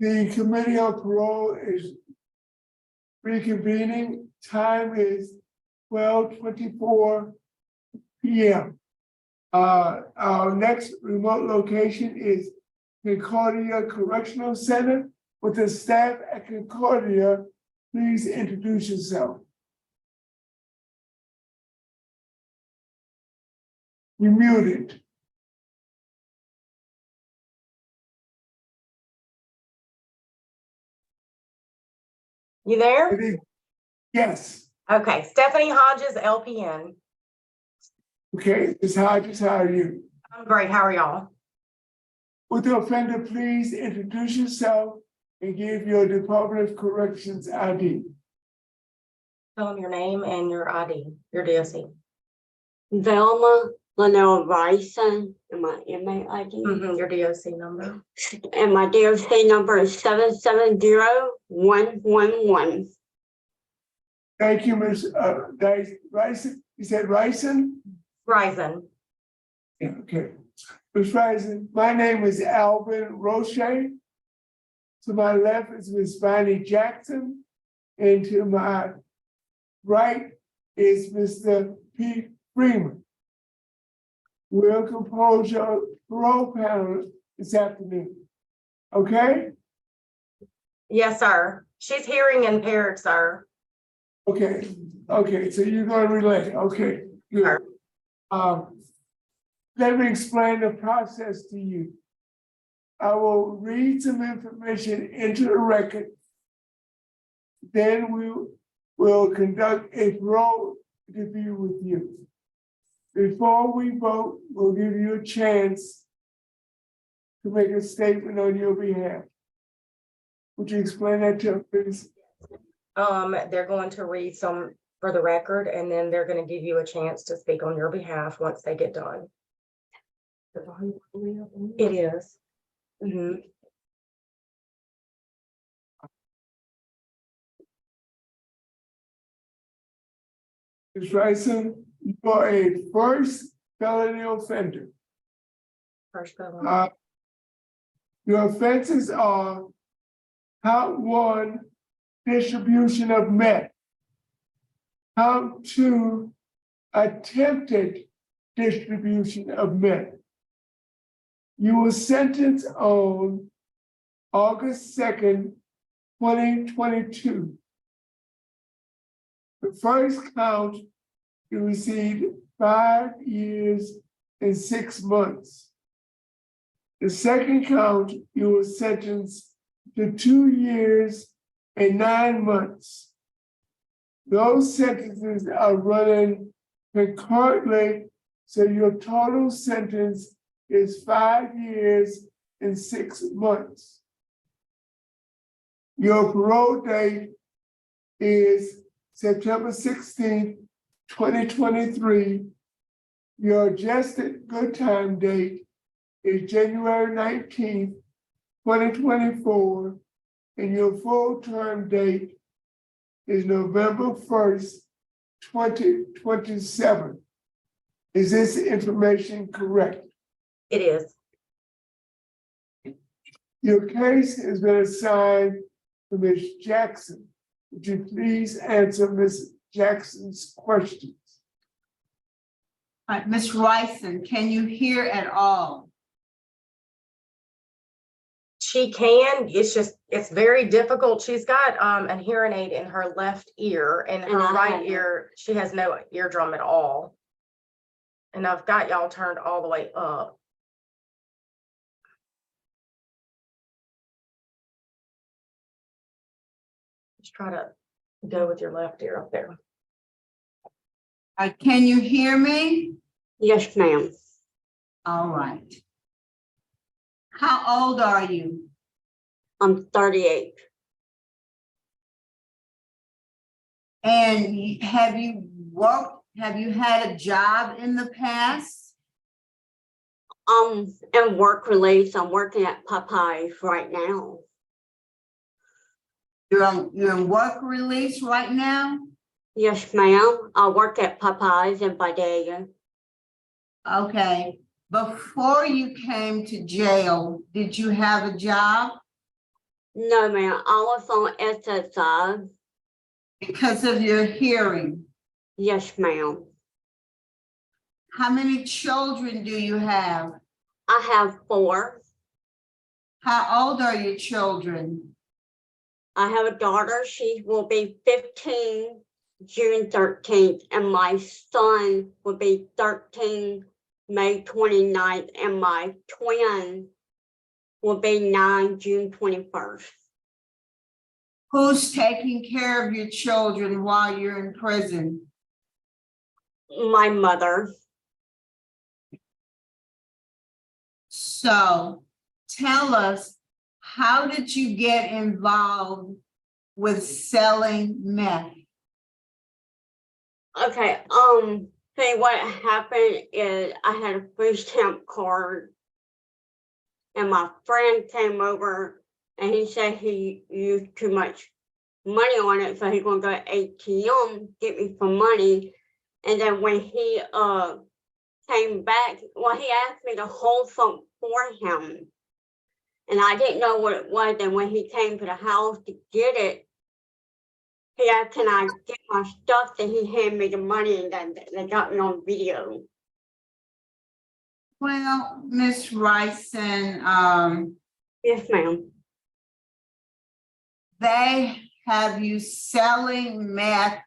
The Committee on Parole is reconvening. Time is 12:24 p.m. Our next remote location is Concordia Correctional Center. With the staff at Concordia, please introduce yourself. You're muted. You there? Yes. Okay, Stephanie Hodges, LPN. Okay, Ms. Hodges, how are you? I'm great. How are y'all? Would the offender please introduce yourself and give your Department of Corrections ID? Tell them your name and your ID, your DOC. Velma L. Rison and my inmate ID. Your DOC number. And my DOC number is 770111. Thank you, Ms. Rison. You said Rison? Rison. Yeah, okay. Ms. Rison, my name is Alvin Roche. To my left is Ms. Bonnie Jackson, and to my right is Mr. Pete Freeman. We'll compose your parole panel this afternoon. Okay? Yes, sir. She's hearing impaired, sir. Okay, okay, so you're gonna relay, okay, good. Let me explain the process to you. I will read some information into the record. Then we will conduct a parole interview with you. Before we vote, we'll give you a chance to make a statement on your behalf. Would you explain that to us, please? They're going to read some for the record, and then they're going to give you a chance to speak on your behalf once they get done. It is. Ms. Rison, you are a first felony offender. First felony. Your offenses are count 1, distribution of meth. Count 2, attempted distribution of meth. You were sentenced on August 2nd, 2022. The first count, you received 5 years and 6 months. The second count, you were sentenced to 2 years and 9 months. Those sentences are running concurrently, so your total sentence is 5 years and 6 months. Your parole date is September 16th, 2023. Your adjusted good time date is January 19th, 2024, and your full term date is November 1st, 2027. Is this information correct? It is. Your case has been assigned to Ms. Jackson. Would you please answer Ms. Jackson's questions? All right, Ms. Rison, can you hear at all? She can. It's very difficult. She's got a hearing aid in her left ear, and her right ear, she has no eardrum at all. And I've got y'all turned all the way up. Just try to go with your left ear up there. Can you hear me? Yes, ma'am. All right. How old are you? I'm 38. And have you worked? Have you had a job in the past? In work release, I'm working at Popeyes right now. You're on work release right now? Yes, ma'am. I work at Popeyes in Vidalia. Okay. Before you came to jail, did you have a job? No, ma'am, I was on SSI. because of your hearing? Yes, ma'am. How many children do you have? I have 4. How old are your children? I have a daughter. She will be 15 June 13th, and my son will be 13 May 29th, and my twin will be 9 June 21st. Who's taking care of your children while you're in prison? My mother. So tell us, how did you get involved with selling meth? Okay, see what happened is I had a food stamp card and my friend came over and he said he used too much money on it, so he's gonna go to ATM, get me some money. And then when he came back, well, he asked me to hold some for him. And I didn't know what it was. And when he came to the house to get it, he asked, can I get my stuff? Then he handed me the money and then they got me on video. Well, Miss Rison, Yes, ma'am. they have you selling meth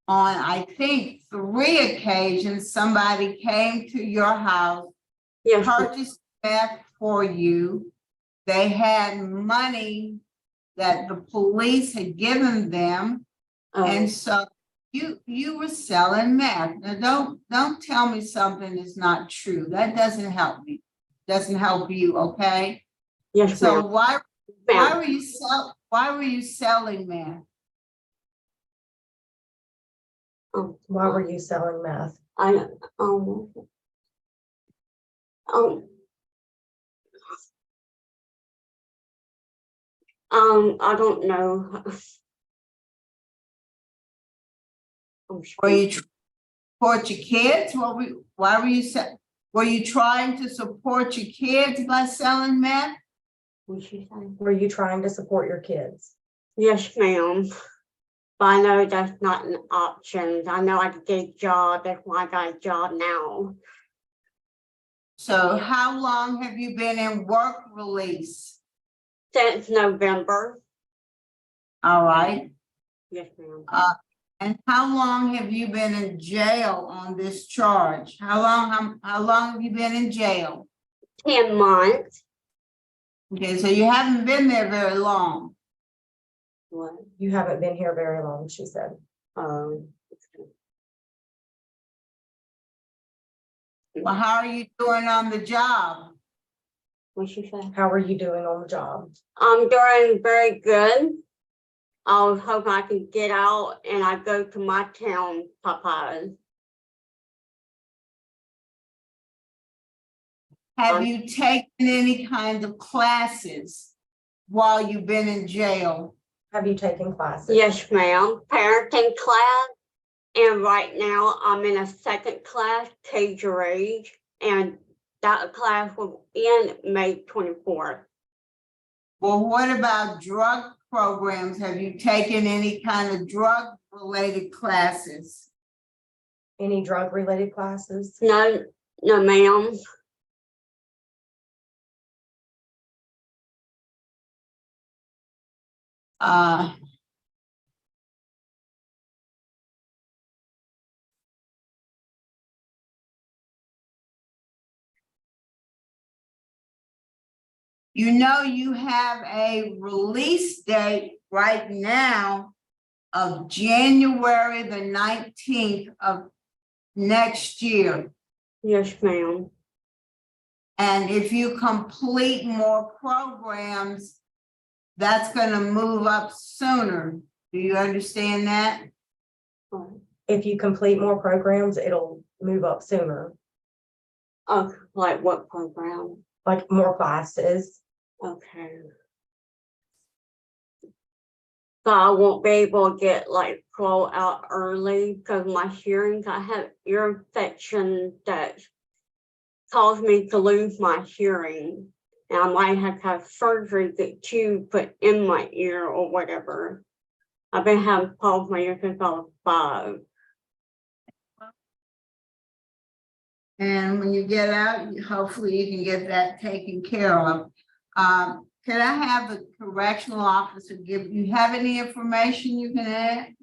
on, I think, 3 occasions. Somebody came to your house, Yes, ma'am. purchased meth for you. They had money that the police had given them, and so you were selling meth. Now, don't tell me something is not true. That doesn't help me. Doesn't help you, okay? Yes, So ma'am. why were you selling meth? Why were you selling meth? I don't know. Were you support your kids? Why were you trying to support your kids by selling meth? What'd she say? Were you trying to support your kids? Yes, ma'am. But I know that's not an option. I know I could get a job. That's why I got a job now. So how long have you been in work release? Since November. All right. Yes, ma'am. And how long have you been in jail on this charge? How long have you been in jail? 10 months. Okay, so you haven't been there very long. What? You haven't been here very long, she said. Um, Well, how are you doing on the job? what'd she say? How are you doing on the job? I'm doing very good. I was hoping I could get out and I go to my town, Popeyes. Have you taken any kind of classes while you've been in jail? Have you taken classes? Yes, ma'am. Parenting class. And right now I'm in a 2nd class, Cage Your Age. And that class will end May 24th. Well, what about drug programs? Have you taken any kind of drug related classes? Any drug related classes? No, ma'am. You know, you have a release date right now of January the 19th of next year. Yes, ma'am. And if you complete more programs, that's gonna move up sooner. Do you understand that? If you complete more programs, it'll move up sooner, Oh, like what program? like more classes. Okay. So I won't be able to get like parole out early because my hearing, I have ear infection that caused me to lose my hearing. And I might have to have surgery that tube put in my ear or whatever. I've been having problems with my ear since I was 5. And when you get out, hopefully you can get that taken care of. Can I have the correctional officer give, you have any information you can add?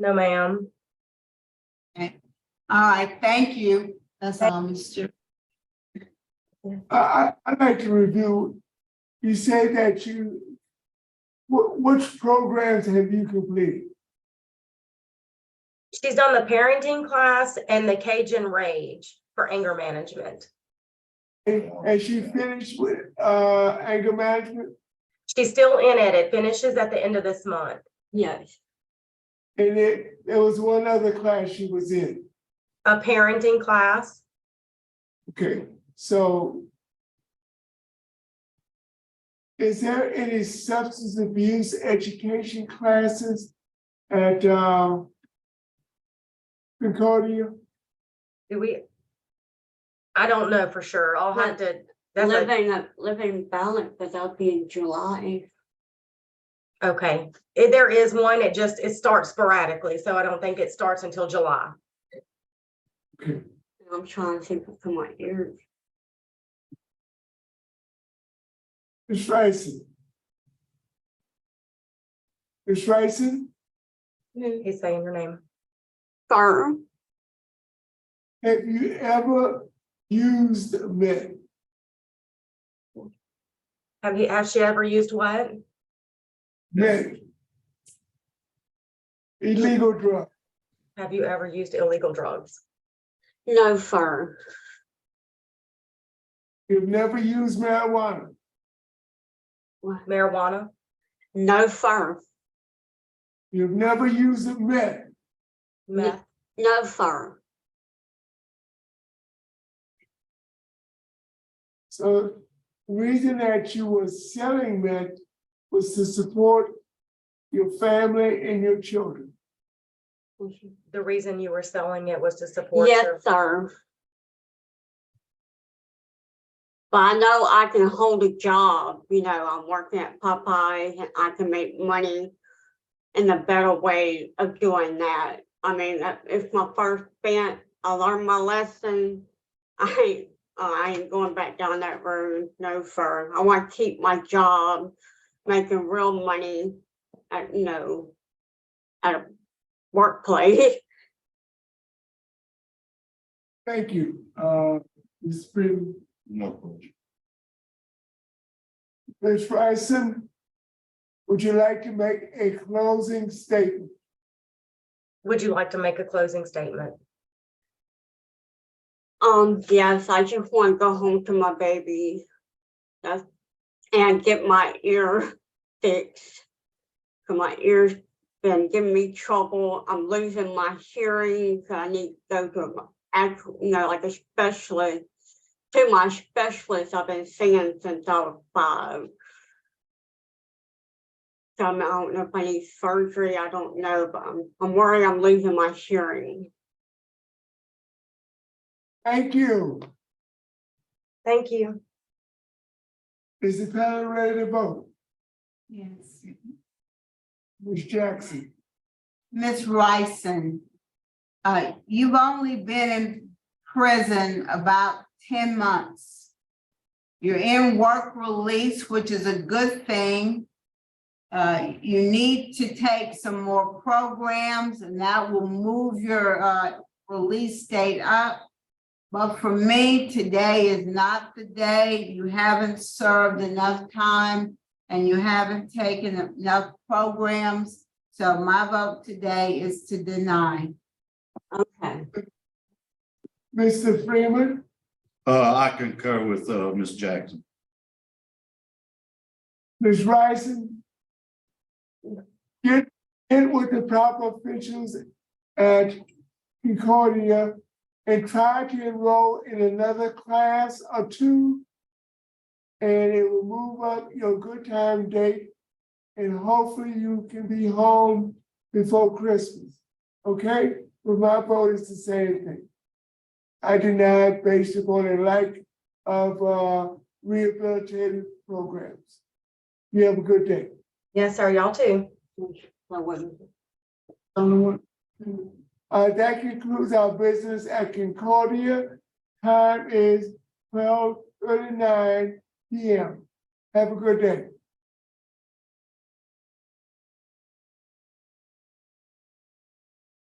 No, ma'am. All right, thank you. That's all, Mr. I'd like to review, you say that which programs have you completed? She's done the parenting class and the Cajun Rage for anger management. And she finished with anger management? She's still in it. It finishes at the end of this month. Yes. And there was one other class she was in. A parenting class. Okay, so is there any substance abuse education classes at Concordia? Do we? I don't know for sure. I'll have to. That's Living balance, but that'll be in July. okay. There is one. It starts sporadically, so I don't think it starts until July. Okay. I'm trying to think for my ears. Ms. Rison. Ms. Rison, He's saying your name. Sir, have you ever used meth? Has she ever used what? Meth. Illegal drug. Have you ever used illegal drugs? no, sir. You've never used marijuana. Marijuana? No, sir. You've never used meth. Meth? No, sir. So the reason that you were selling meth was to support your family and your children. The reason you were selling it was to support Yes, your. sir. But I know I can hold a job, I'm working at Popeye and I can make money in a better way of doing that. I mean, it's my first bent. I learned my lesson. I ain't going back down that road, no, sir. I want to keep my job, making real money at, at a workplace. Thank you, Ms. Freeman. No. Ms. Rison, would you like to make a closing statement? Would you like to make a closing statement? Yes, I just want to go home to my baby. And get my ear fixed. Cause my ear's been giving me trouble. I'm losing my hearing. So I need to go to like a specialist. To my specialist I've been seeing since I was 5. So I don't know if I need surgery. I don't know, but I'm worried I'm losing my hearing. Thank you. Thank you. Is the panel ready to vote? Yes. Ms. Jackson, Ms. Rison, you've only been in prison about 10 months. You're in work release, which is a good thing. You need to take some more programs and that will move your release date up. But for me, today is not the day. You haven't served enough time and you haven't taken enough programs. So my vote today is to deny. Okay. Mr. Freeman, I concur with Ms. Jackson. Ms. Rison, get with the proper officials at Concordia and try to enroll in another class or 2, and it will move up your good time date, and hopefully you can be home before Christmas, okay? But my vote is the same thing. I deny it based upon a lack of rehabilitative programs. You have a good day. Yes, sir, y'all too. That concludes our business at Concordia. Time is 12:39 p.m. Have a good day.